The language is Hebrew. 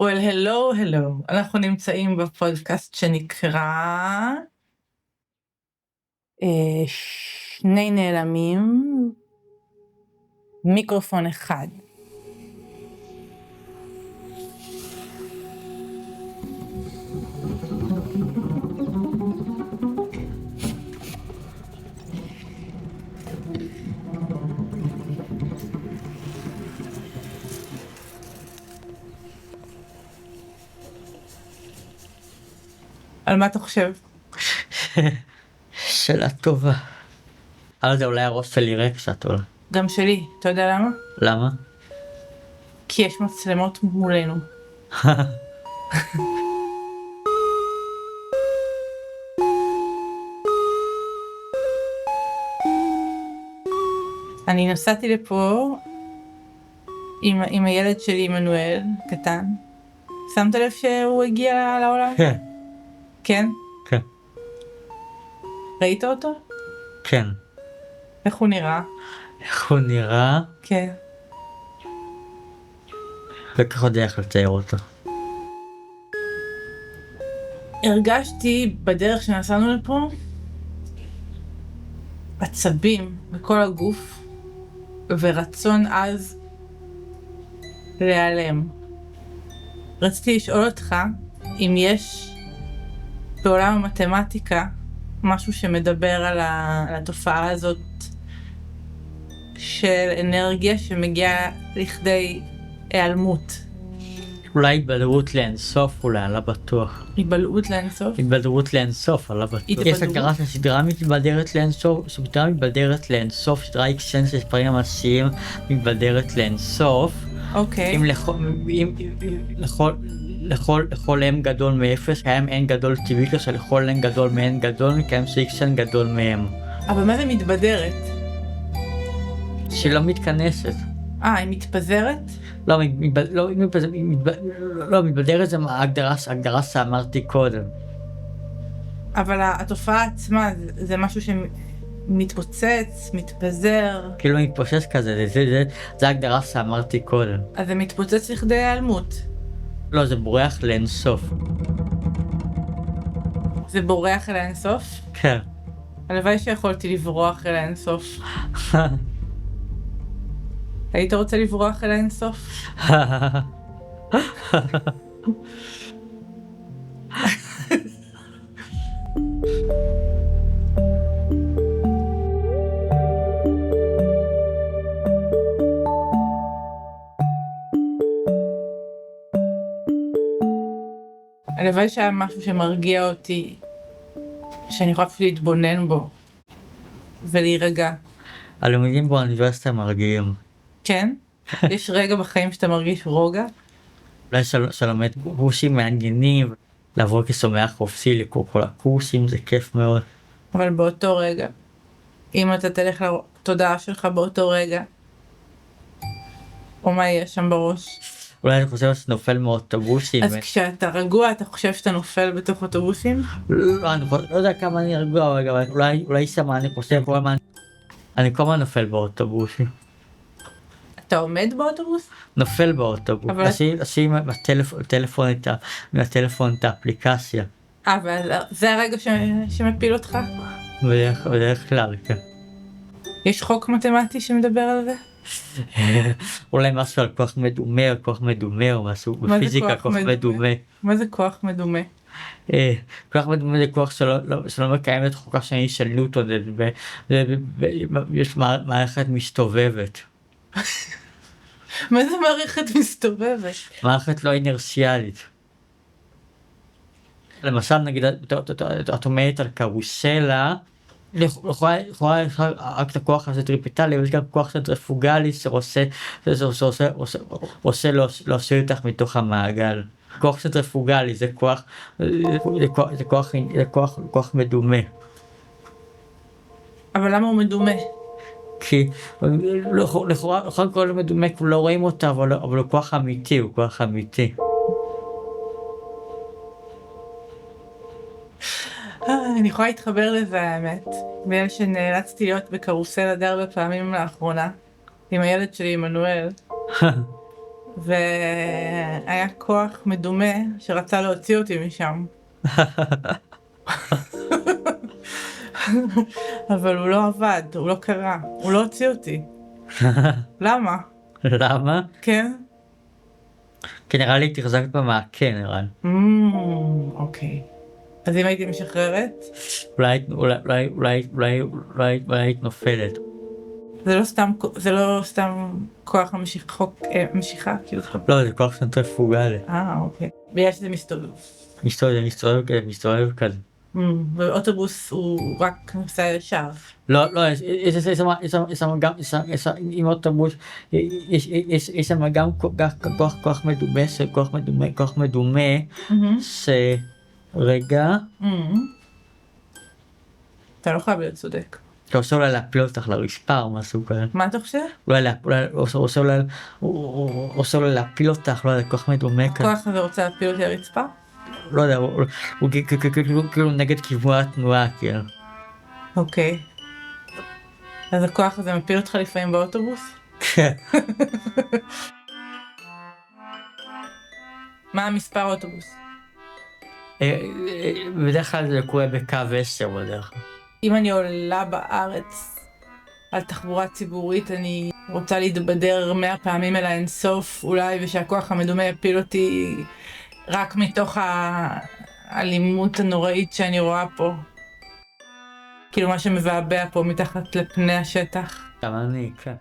Well, hello. אנחנו נמצאים בפודקאסט שנקרא שני נעלמים, מיקרופון אחד. על מה אתה חושב? שאלה טובה. אבל זה אולי הראש שלי ריק קצת אולי. גם שלי, אתה יודע למה? למה? כי יש מצלמות מולנו. אני נסעתי לפה עם הילד שלי, עמנואל, קטן. שמת לב שהוא הגיע לעולם? כן. כן? כן. ראית אותו? כן. איך הוא נראה? איך הוא נראה? כן. וכך עוד איך לצייר אותו. הרגשתי בדרך שנסענו לפה עצבים בכל הגוף ורצון עז להיעלם. רציתי לשאול אותך אם יש בעולם המתמטיקה משהו שמדבר על התופעה הזאת של אנרגיה שמגיעה לכדי היעלמות. אולי התבדרות לאינסוף אולי, לא בטוח. התבלעות לאינסוף? התבדרות לאינסוף, לא בטוח. יש הגדרה של סדרה מתבדרת לאינסוף, סדרה מתבדרת לאינסוף, סדרה איקסן של ספרים המעשיים מתבדרת לאינסוף. אוקיי. אם לכל M גדול מאפס, קיים N גדול טבעי כזה, לכל N גדול מ-N גדול, קיים X N גדול מהם. אבל מה זה מתבדרת? שהיא לא מתכנסת. היא מתפזרת? לא, מתבדרת זה ההגדרה שאמרתי קודם. אבל התופעה עצמה זה משהו שמתפוצץ, מתפזר. כאילו מתפוצץ כזה, זה ההגדרה שאמרתי קודם. אז זה מתפוצץ לכדי היעלמות. לא, זה בורח לאינסוף. זה בורח אל האינסוף? כן. הלוואי שיכולתי לברוח אל האינסוף. היית רוצה לברוח אל האינסוף? הלוואי שהיה משהו שמרגיע אותי, שאני יכולה אפילו להתבונן בו ולהירגע. הלימודים באוניברסיטה מרגיעים. כן? יש רגע בחיים שאתה מרגיש רוגע? אולי שלומד קורסים מעניינים, לעבור כשומח חופשי לקרוא כל הקורסים, זה כיף מאוד. אבל באותו רגע, אם אתה תלך לתודעה שלך באותו רגע, או מה יהיה שם בראש? אולי אני חושב שאתה נופל מאוטובוסים. אז כשאתה רגוע, אתה חושב שאתה נופל בתוך אוטובוסים? לא, אני לא יודע כמה אני רגוע, אבל אולי שמה אני חושב, אני כל הזמן נופל באוטובוסים. אתה עומד באוטובוס? נופל באוטובוס, עושים מהטלפון את האפליקציה. זה הרגע שמפיל אותך? בדרך כלל, כן. יש חוק מתמטי שמדבר על זה? אולי משהו על כוח מדומה, או משהו בפיזיקה, כוח מדומה. מה זה כוח מדומה? כוח מדומה זה כוח שלא מקיים את חוקה שני של ניוטון, ויש מערכת מסתובבת. מה זה מערכת מסתובבת? מערכת לא אינרסיאלית. למשל, נגיד, את עומדת על קרוסלה, לכאורה רק את הכוח הסנטריפטלי, ויש גם כוח סנטריפוגלי שעושה להוציא אותך מתוך המעגל. כוח סנטריפוגלי זה כוח מדומה. אבל למה הוא מדומה? כי לכאורה כל מדומה, לא רואים אותה, אבל הוא כוח אמיתי, הוא כוח אמיתי. אני יכולה להתחבר לזה, האמת. בגלל שנאלצתי להיות בקרוסלה די הרבה פעמים לאחרונה, עם הילד שלי, עמנואל. והיה כוח מדומה שרצה להוציא אותי משם. אבל הוא לא עבד, הוא לא קרה, הוא לא הוציא אותי. למה? למה? כן? כי נראה לי תחזקת במעקה, נראה לי. אוקיי. אז אם הייתי משחררת? אולי היית נופלת. זה לא סתם כוח משיכה, כאילו. לא, זה כוח סנטריפוגלי. אוקיי. בגלל שזה מסתובב כזה. ואוטובוס הוא רק נוסע ישר. לא, יש שם גם, עם אוטובוס, יש שם גם כוח מדומה, שרגע, אתה לא חייב להיות צודק. אתה עושה אולי להפיל אותך לרשפה או משהו כזה. מה אתה חושב? אולי עושה אולי להפיל אותך, לא יודע, כוח מדומה כזה. הכוח הזה רוצה להפיל אותי לרצפה? לא יודע, הוא כאילו נגד כיוון התנועה, כאילו. אוקיי. אז הכוח הזה מפיל אותך לפעמים באוטובוס? כן. מה המספר האוטובוס? בדרך כלל זה קורה בקו 10 בדרך כלל. אם אני עולה בארץ על תחבורה ציבורית, אני רוצה להתבדר 100 פעמים אל האינסוף, אולי, ושהכוח המדומה יפיל אותי רק מתוך האלימות הנוראית שאני רואה פה. כאילו מה שמבעבע פה מתחת לפני השטח. גם אני, כן.